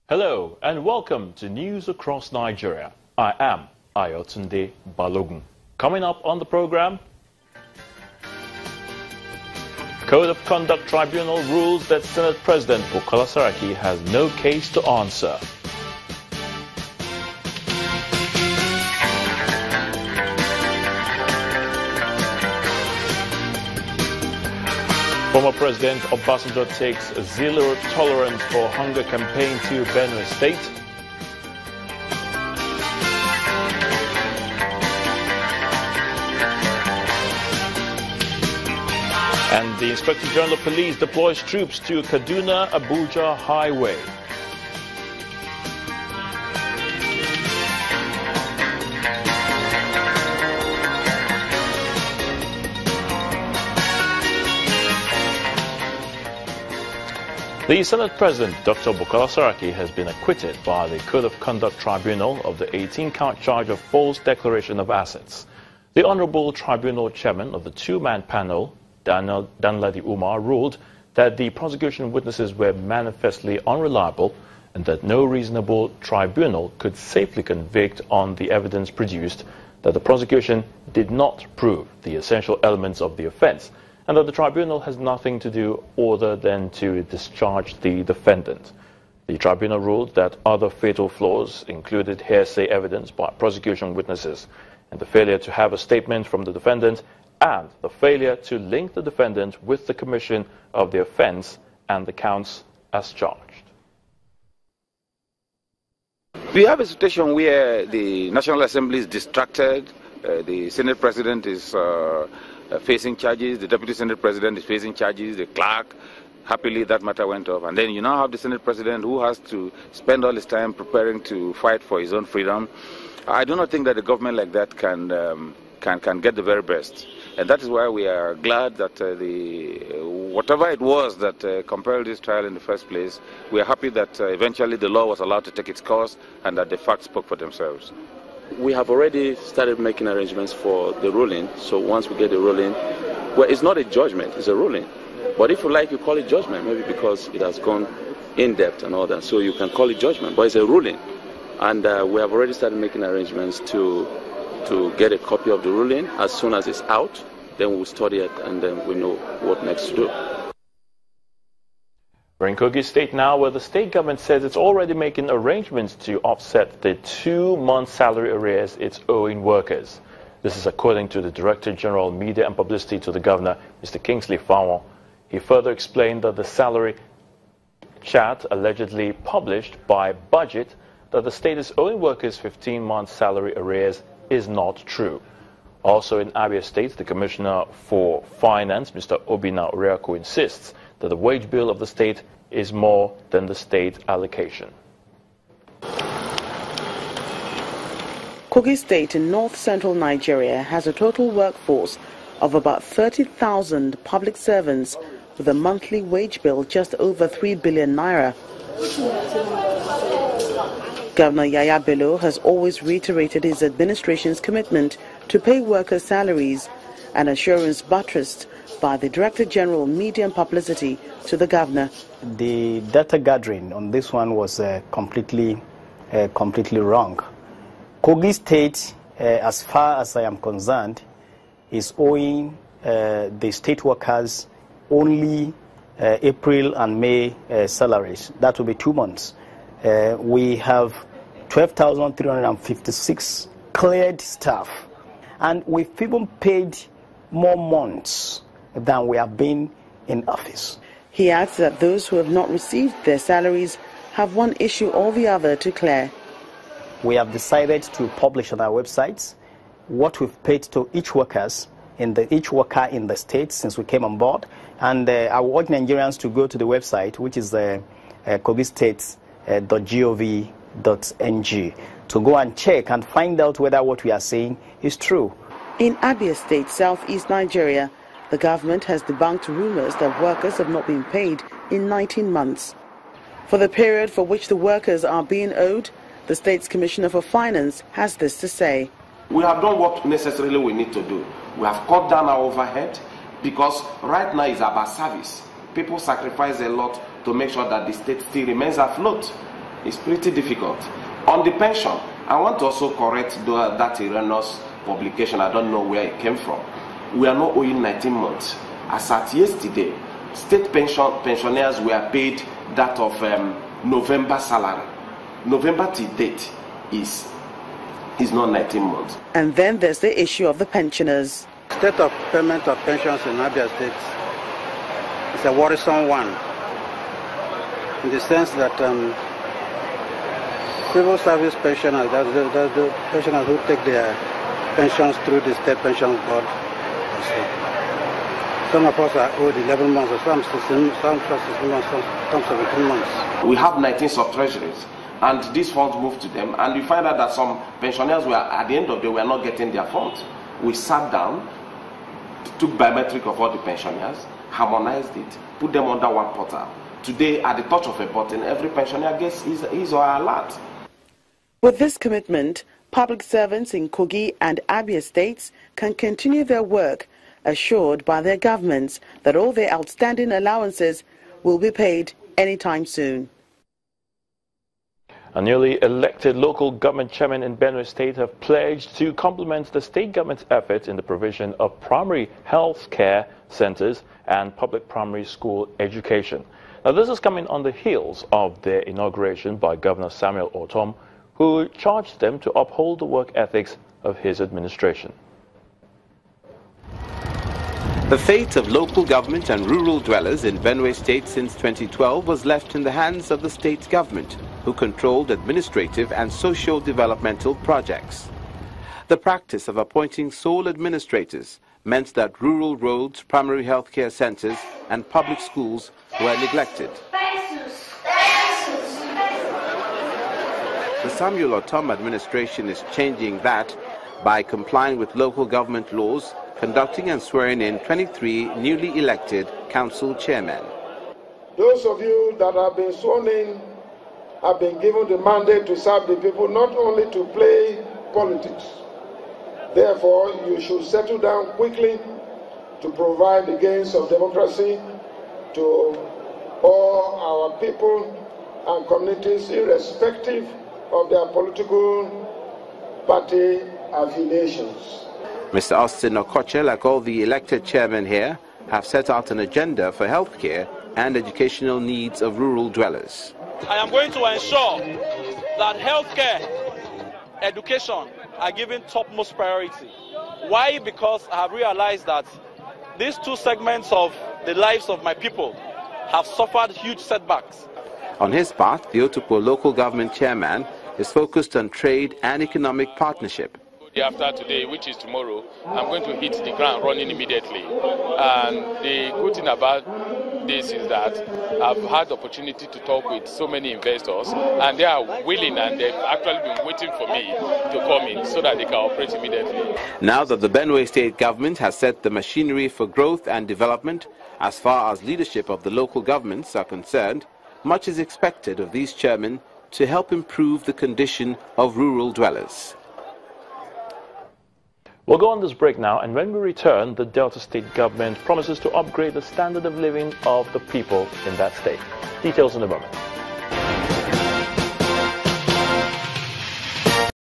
Hello and welcome to News Across Nigeria. I am Ayotunde Balogun. Coming up on the program, Code of Conduct Tribunal rules that Senate President Bukola Saraki has no case to answer. Former President Obasanjo takes zero tolerance for hunger campaign to Benue State. And the Inspector General of Police deploys troops to Kaduna-Abuja Highway. The Senate President, Dr. Bukola Saraki, has been acquitted by the Code of Conduct Tribunal of the 18-count charge of false declaration of assets. The Honorable Tribunal Chairman of the two-man panel, Danladi Umar, ruled that the prosecution witnesses were manifestly unreliable and that no reasonable tribunal could safely convict on the evidence produced, that the prosecution did not prove the essential elements of the offense, and that the tribunal has nothing to do other than to discharge the defendant. The tribunal ruled that other fatal flaws included hearsay evidence by prosecution witnesses and the failure to have a statement from the defendant and the failure to link the defendant with the commission of the offense and the counts as charged. We have a situation where the National Assembly is distracted, the Senate President is facing charges, the Deputy Senate President is facing charges, the clerk, happily that matter went off. And then you now have the Senate President who has to spend all his time preparing to fight for his own freedom. I do not think that a government like that can get the very best. And that is why we are glad that whatever it was that compelled this trial in the first place, we are happy that eventually the law was allowed to take its course and that the facts spoke for themselves. We have already started making arrangements for the ruling, so once we get the ruling, well, it's not a judgment, it's a ruling. But if you like, you call it judgment, maybe because it has gone in depth and all that, so you can call it judgment, but it's a ruling. And we have already started making arrangements to get a copy of the ruling. As soon as it's out, then we'll study it and then we know what next to do. We're in Kogi State now, where the state government says it's already making arrangements to offset the 2-month salary arrears it's owing workers. This is according to the Director General Media and Publicity to the Governor, Mr. Kingsley Fawon. He further explained that the salary chart allegedly published by Budget that the state is owing workers 15-month salary arrears is not true. Also in Abia State, the Commissioner for Finance, Mr. Obina Oriako, insists that the wage bill of the state is more than the state allocation. Kogi State in north-central Nigeria has a total workforce of about 30,000 public servants with a monthly wage bill just over 3 billion naira. Governor Yaya Bello has always reiterated his administration's commitment to pay workers' salaries, an assurance buttressed by the Director General Media and Publicity to the Governor. The data gathering on this one was completely wrong. Kogi State, as far as I am concerned, is owing the state workers only April and May salaries. That will be 2 months. We have 12,356 cleared staff, and we've even paid more months than we have been in office. He adds that those who have not received their salaries have one issue or the other to clear. We have decided to publish on our websites what we've paid to each worker in the state since we came on board, and I urge Nigerians to go to the website, which is kogistate.gov.ng, to go and check and find out whether what we are saying is true. In Abia State, southeast Nigeria, the government has debunked rumors that workers have not been paid in 19 months. For the period for which the workers are being owed, the state's Commissioner for Finance has this to say. We have done what necessarily we need to do. We have cut down our overhead because right now it's about service. People sacrifice a lot to make sure that the state still remains afloat. It's pretty difficult. On the pension, I want to also correct that erroneous publication. I don't know where it came from. We are not owing 19 months. As at yesterday, state pensioners were paid that of November salary. November to date is not 19 months. And then there's the issue of the pensioners. State of payment of pensions in Abia State is a worrisome one, in the sense that civil service pensioners, that's the pensioners who take their pensions through the state pension board. Some of us are owed 11 months, or some 16 months, some 17 months. We have 19 sub-treasuries, and these funds move to them, and we find out that some pensioners were, at the end of the day, were not getting their funds. We sat down, took biometric of all the pensioners, harmonized it, put them under one portal. Today, at the touch of a button, every pensioner gets his or her alert. With this commitment, public servants in Kogi and Abia states can continue their work, assured by their governments that all their outstanding allowances will be paid anytime soon. A newly elected local government chairman in Benue State have pledged to complement the state government's efforts in the provision of primary health care centers and public primary school education. Now, this is coming on the heels of their inauguration by Governor Samuel Ortom, who charged them to uphold the work ethics of his administration. The fate of local government and rural dwellers in Benue State since 2012 was left in the hands of the state government, who controlled administrative and socio-developmental projects. The practice of appointing sole administrators meant that rural roads, primary health care centers, and public schools were neglected. The Samuel Ortom administration is changing that by complying with local government laws, conducting and swearing in 23 newly elected council chairmen. Those of you that have been sworn in have been given the mandate to serve the people, not only to play politics. Therefore, you should settle down quickly to provide the gains of democracy to all our people and communities, irrespective of their political party affiliations. Mr. Austin Okoche, like all the elected chairmen here, have set out an agenda for healthcare and educational needs of rural dwellers. I am going to ensure that healthcare, education are given topmost priority. Why? Because I have realized that these two segments of the lives of my people have suffered huge setbacks. On his part, the Otukpo local government chairman is focused on trade and economic partnership. After today, which is tomorrow, I'm going to hit the ground running immediately. And the good thing about this is that I've had the opportunity to talk with so many investors, and they are willing, and they've actually been waiting for me to come in so that they can operate immediately. Now that the Benue State government has set the machinery for growth and development, as far as leadership of the local governments are concerned, much is expected of these chairmen to help improve the condition of rural dwellers. We'll go on this break now, and when we return, the Delta State government promises to upgrade the standard of living of the people in that state. Details in a moment.